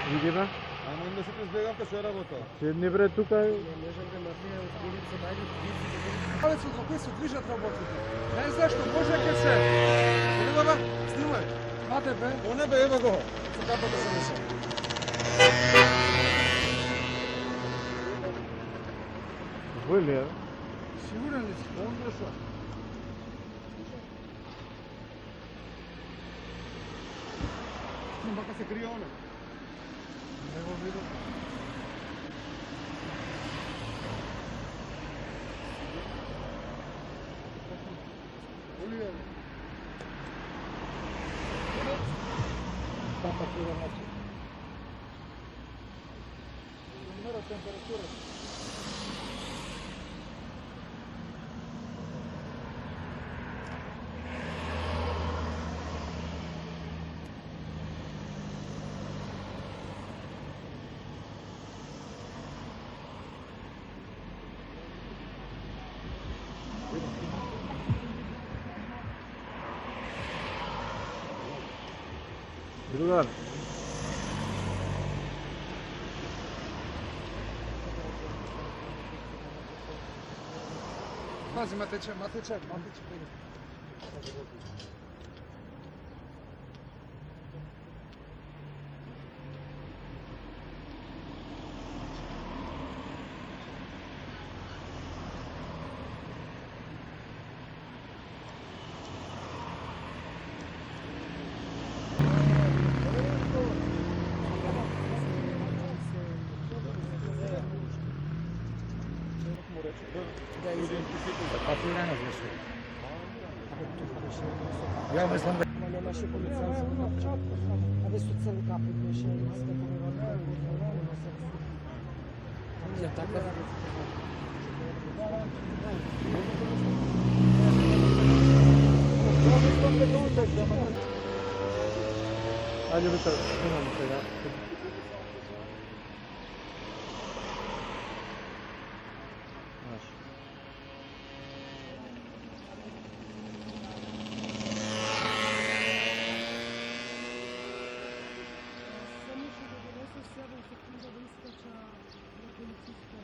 Vidi bе? Ама им да се избегавка што е работа. Седни бре тука. Не можам да марнија од улица најде визи. Але со кои се движат работите. Не знаеш што може ке се. Оне баба, снимај. Мате бе. Оне бе, ева го. Со капата се меша. Были, а? Сигурен ли си? Он дошло. Бака се крие оне. Не го видам. Оливия. Температура ночи. Мера температура. Другар. Пази, матече. Патрулирано беше. Ја мислам да немаше полицајци. Абе со цел капи беше ја така да Ајде бе, снимаме сега. Знаеш. Само што да донесеш себе ефективно да искача на полициското